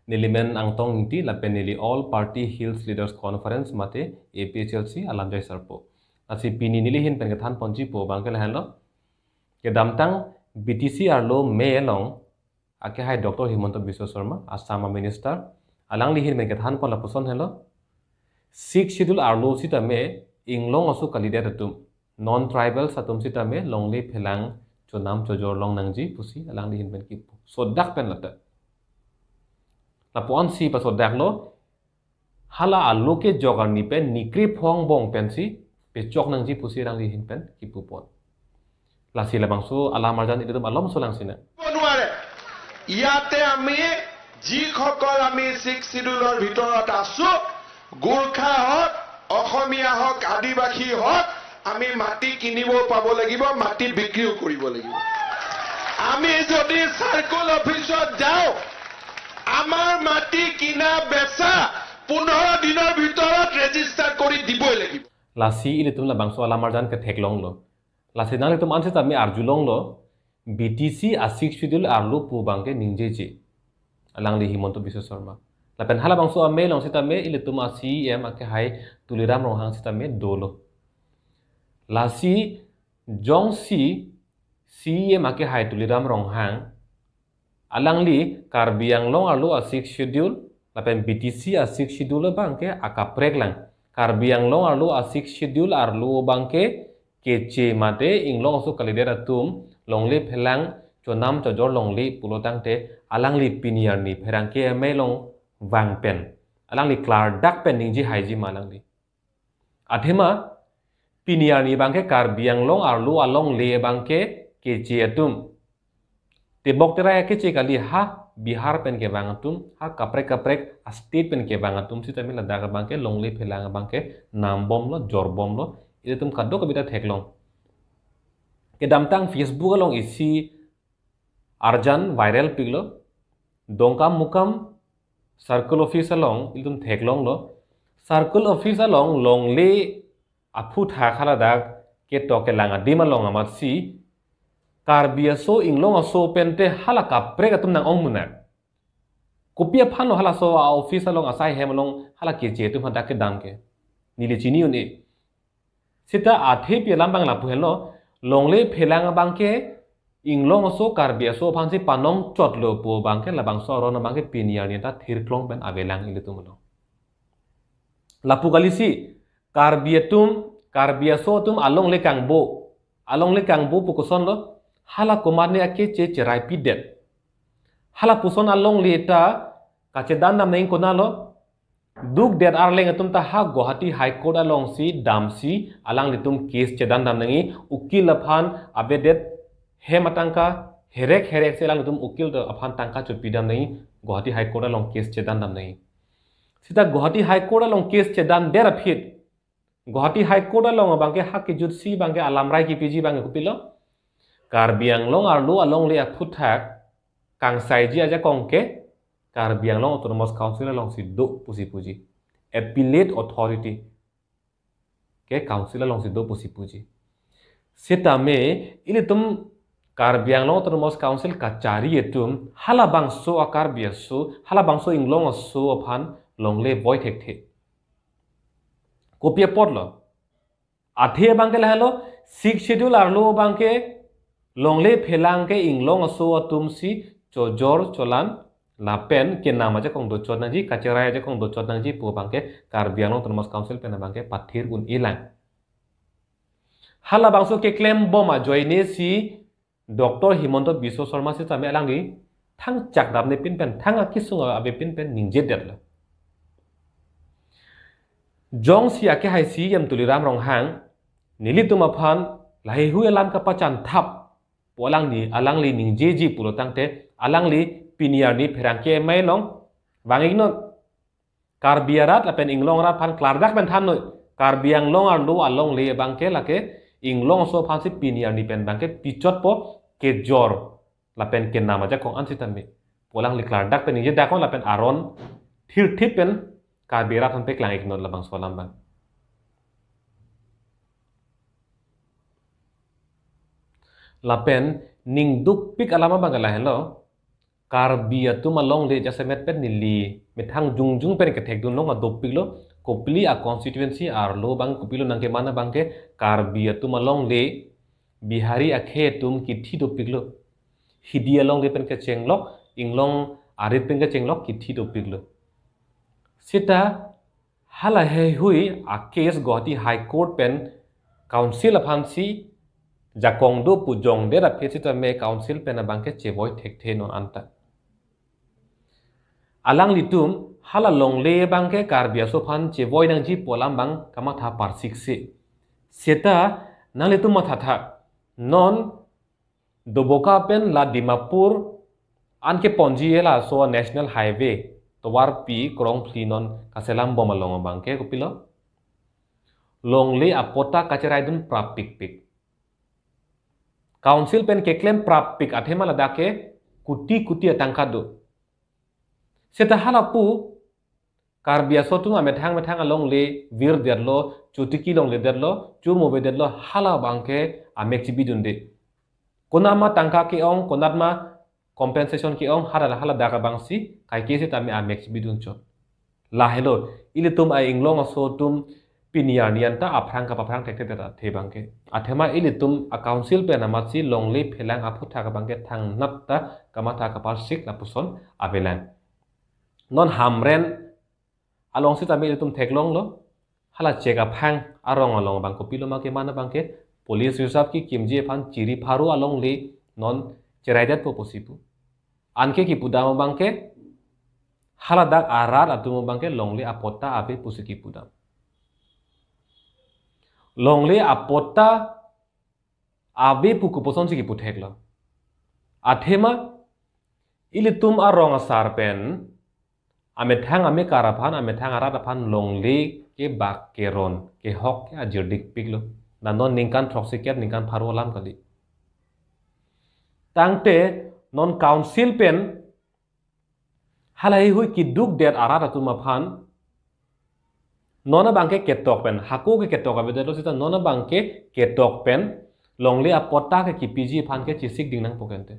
nilimen angtong niti lapen nili all party hills leaders conference mate APHLC alam jai sarpo asi pini nilihin pengethan ponji po bangkel halo ke damtang BTC arlo melong ake hai Dr. Himanta Biswa Sharma Assam minister alang lihin pengethan pon lapuson halo 6 schedule arlo sita me inglong asu kalide tatum non tribal satum sita me longli phelang chonam chojor long nangji pusi alang lihin pen ki so dak pen lata lapuan si pasod dak lo hala alu ke jogar ni pen nikri phong bong pensi pe chok nangji pusi alang lihin pen ki pupon lasi labangsu ala marjan idum alom solang sina নোৱাৰে ইয়াতে আমি যিসকল আমি 6 শিডিউলৰ ভিতৰত আছো গোৰ্খা হওক অসমীয়া হওক আদিবাসী হওক আমি মাটি কিনিব পাব লাগিব মাটি বিক্ৰীও কৰিব লাগিব আমি যদি সাৰ্কল অফিচত যাওঁ আমাৰ মাটি কিনা বেচা 15 দিনৰ ভিতৰত ৰেজিষ্টাৰ কৰি দিবই লাগিব lasi ilitum labangsu ala marjan ke theklong lo lasi nang litum anse tami arjulong lo BTC asik schedule arlo pu bangke ningjeji alang li Himanta Biswa Sharma lapen hala bangsu ame long sita me ilitum CM ake hai tuliram rohang sita me dolo lasi jongsi CM ake hai tuliram rohang alang li karbiang long arlo asik schedule lapen BTC asik schedule bangke akaprek lang karbiang long arlo asik schedule arlo bangke kece mate inglong su kalidera tum longli phelang chonam chojor longli pulotang te alangli piniar ni pherang ke melong wang pen alangli klar dak pen ningji haiji malangli athema piniar ni bangke karbiang long arlo along le bangke kece atum te boktera kece kali ha Bihar pen ke bangatum ha kaprek state pen ke bangatum si tamil ladaka bangke longli phelang bangke nam bom lo jor bom lo itu tum kaddo kabita theklong ke damtang Facebook along isi arjan viral piglo dongkam mukam circle office along iltum theklong lo circle office along longli aphu tha khala dak ke toke langa dim along amat si Karbia so inglong so pente hala kaprek atum nang ong munak kopia phano hala so office along asai hemalong hala ke je tum hadak ke dam ke nili chini uni sita athe pi lambang la puhelo longle phelang bangke inglong so karbia so phansi panong chotlo po bangke labang so ron bangke piniar ni ta thirklong ben abelang ilitum lo lapu galisi karbia so tum along le kangbo pukuson lo hala kumarne ake cerai pidet hala puson along le ta kacedan nam neng konalo duk der arleng atum ta ha Guwahati High Court along si damsi alang litum case cedan dam nangi ukil aphan abedet hematangka herek se alang litum ukil to aphan tangka chupidam nangi Guwahati High Court along case cedan dam nangi sita Guwahati High Court along case cedan der apit Guwahati High Court along bangke hak ki jutsi bangke alamrai ki piji bangke kupilo karbiang long arlu along le aphuthak kang saiji aja kongke karbiang long autonomous council along si do puji appellate authority ke council along si do puji setame ilitum karbiang long autonomous council kachari etum halabang so akar biasu halabang so inglong so aphan longle boy thek kopia podlo athe bangke halo 6 schedule arlo bangke longle phelang ke inglong so atum si chojor cholan lapen ke nama aja kong docot nangji kacerai aja kong docot nangji pu bangke karbiang long autonomous council pen bangke pathir un ilang hala bangso ke claim boma joine si Dr. Himanta Biswa Sharma si tame alang di thang chak dam ne pin pen thang akisunga abe pin pen ningje derla jong si ake hai si yam tuliram rong hang nilitum aphan lahi hu alam ka pachan thap polang ni alang li ningje ji pulotang te alang li piniar ni pherangke mailong wangignon karbiarat lapen inglong ra phan klardak ben than noi karbiang long arlu along le bangke lake inglong so phan si piniar ni pen bangke pichot po ke jor lapen ke nama ja kong ansitami polang li klardak pen nije dakon lapen aron thir thipen karbiarat han pe klang ignon labang solam bang lapen ning duk pik alama bangala hello Karbia tu malong le jasa met pen nili methang jung pen ke thek dun long adopilo kopli a constituency ar lo bang kopilo nang ke mana bang ke Karbia tu malong le Bihari akhe tum kithi dopiglo hidia long le pen ke chenglok inglong arit pen ke chenglok kithi dopiglo sita hala he hui a case Guwahati High Court pen council aphansi jakong do pujong de ra phesita me council pen bangke chevoi thek the non anta alang litum hala longle bangke Karbia sophan chevoi nang ji polam bang kama tha parsik se seta nang litum ma tha non doboka pen la Dimapur anke ponjiela so national highway towar pi krong phlinon kaselam bomalong bangke kopilo longle apota kacerai dun prapik pik council pen ke claim prapik athema ladake kuti atangkado seta halapu Karbia sotung amethang along le vir derlo chutiki long le derlo chumo be derlo hala bangke amekchi bidunde konama tangka ke ong konatma compensation ki ong hala daga bangsi kai kesi tami amekchi biduncho la hello ilitum ai inglong so tum piniar nianta aprang ka paprang tek tek te bangke athema ilitum a council pe namachi longle phelang aputha ka bangke thang natta kamata ka parsik la puson avelan non hamren along si tami ilitum theklong lo hala cheka phang arong along bangko piloma ke mana bangke police reserve ki kimji phan chiri pharu along le non cheraidat po posipu anke ki pudama bangke hala dak arar atumo bangke longle apota ave pusiki pudam longle apota ave puku poson siki puthekla athema ilitum arong asarpen amethang ame karaphan amethang aradaphan longle ke bakkeron ke hok ke ajirdik piglo na non ningkan troxiket ningkan pharolam kali tangte non council pen halai hui kiduk der aradatu maphan nona bangke ketok pen haku ke ketok abedelo sita nona bangke ketok pen longle apota ke kipiji phan ke chisik dingnang pokente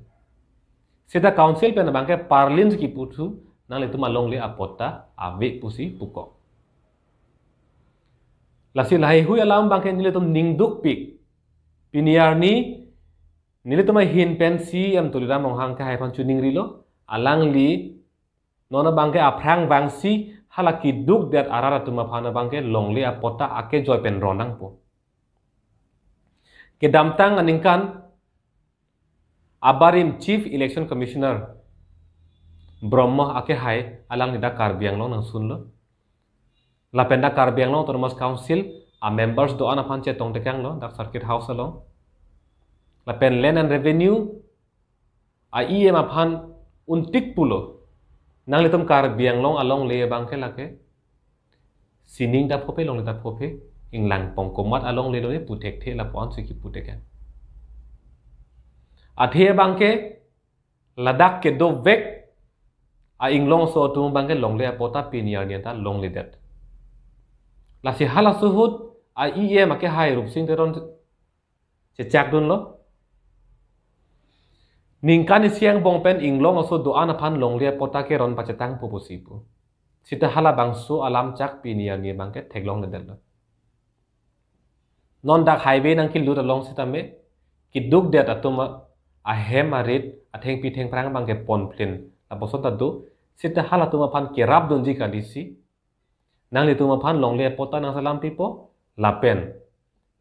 sita council pen bangke parlins ki puthu nang itu malongle apota ave pusi pukok lasi lahai hui alam bangke nilitum ningduk pik piniar ni nilitum hin pen si am tulira monghang ka haiphan chuning rilo alang li nona bangke aprang bangsi halaki duk dat arara tuma phana bangke longle apota ake joy pen ronang po ke damtang aningkan abarim chief election commissioner Brahma ake hai alang nida Karbiang long nang sunlo la penda Karbiang long autonomous council a members do ana phanche tong tekang lo dak circuit house along la pen land and revenue a em a phan untik pulo nang litum Karbiang long along le bangke lake sining da phope long da phope inglang pongkomat along le do putek the la pon siki puteka athe bangke ladak ke do vek a inglong so tu bangke longle apota piniar nianta longle dat la si hala suhut a em ake hai rup sing teron se chak dun lo ningkan siang bongpen inglong so do ana phan longle apota ke ron pachetang pupusipu sita hala bangsu alam chak piniar ni bangke theklong le lo non dak highway nang ki lut along sita me ki duk det atuma a hem arit a theng pi theng prang bangke pon plin la bosota do sita hala tuma phan kerap donji kadisi nang le tuma phan longle pota nang salam pipo lapen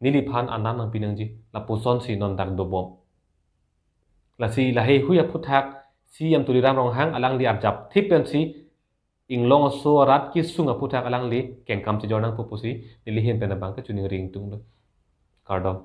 nili phan anan nang pinangji la puson si non dak dobom la si la he huya phuthak si am tuliram rong hang alang li abjap thipen si inglong so rat ki sunga phuthak alang li kengkam chi jornang pupusi nili hen pen bangke chuning ring tung lo kardom